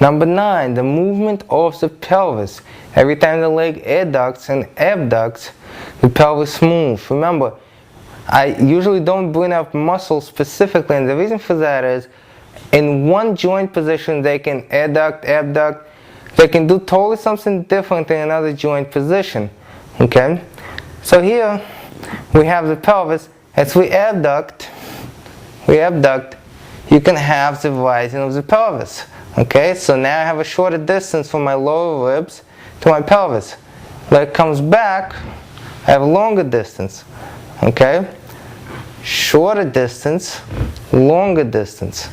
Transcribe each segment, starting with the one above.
Number 9, the movement of the pelvis. Every time the leg adducts and abducts, the pelvis moves. Remember, I usually don't bring up muscles specifically, and the reason for that is in one joint position they can adduct, abduct. They can do totally something different in another joint position. Okay? So here we have the pelvis. As we abduct, you can have the rising of the pelvis. Okay? So now I have a shorter distance from my lower ribs to my pelvis. Leg comes back, I have a longer distance. Okay? Shorter distance, longer distance.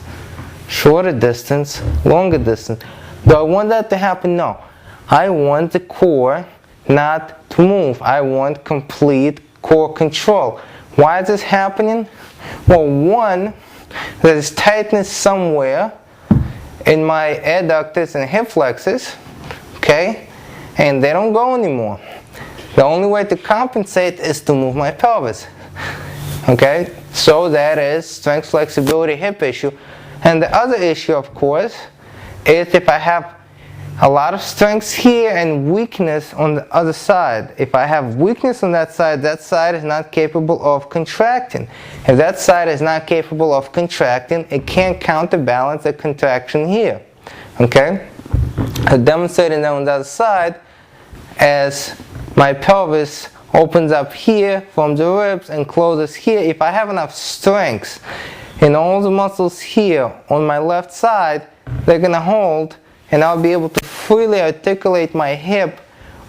Shorter distance, longer distance. Do I want that to happen? No. I want the core not to move. I want complete core control. Why is this happening? Well, one, there's tightness somewhere in my adductors and hip flexors, okay? And they don't go anymore. The only way to compensate is to move my pelvis. Okay? So that is strength, flexibility, hip issue. And the other issue, of course, is if I have a lot of strength here and weakness on the other side. If I have weakness on that side is not capable of contracting. If that side is not capable of contracting, it can't counterbalance the contraction here. Okay? I demonstrated that on the other side as my pelvis opens up here from the ribs and closes here. If I have enough strength in all the muscles here on my left side, they're going to hold, and I'll be able to freely articulate my hip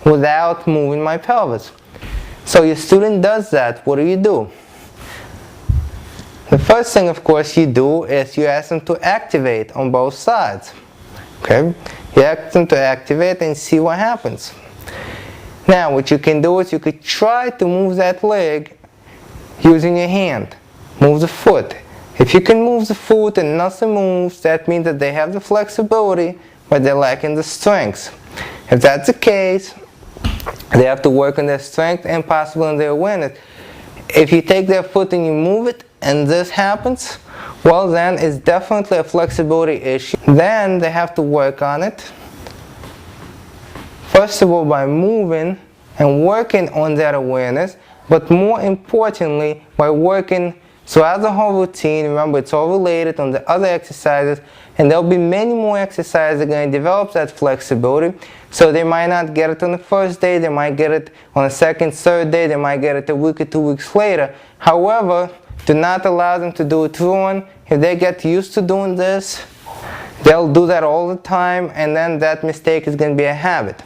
without moving my pelvis. So your student does that. What do? The first thing, of course, you do is you ask them to activate on both sides. Okay? You ask them to activate and see what happens. Now, what you can do is you could try to move that leg using your hand. Move the foot. If you can move the foot and nothing moves, that means that they have the flexibility, but they're lacking the strength. If that's the case, they have to work on their strength and possibly on their awareness. If you take their foot and you move it, and this happens, well then it's definitely a flexibility issue. Then they have to work on it. First of all, by moving and working on that awareness, but more importantly, by working throughout the whole routine. Remember, it's all related on the other exercises, and there'll be many more exercises that are going to develop that flexibility. So they might not get it on the first day, they might get it on the second, third day, they might get it a week or 2 weeks later. However, do not allow them to do it wrong. If they get used to doing this, they'll do that all the time, and then that mistake is going to be a habit.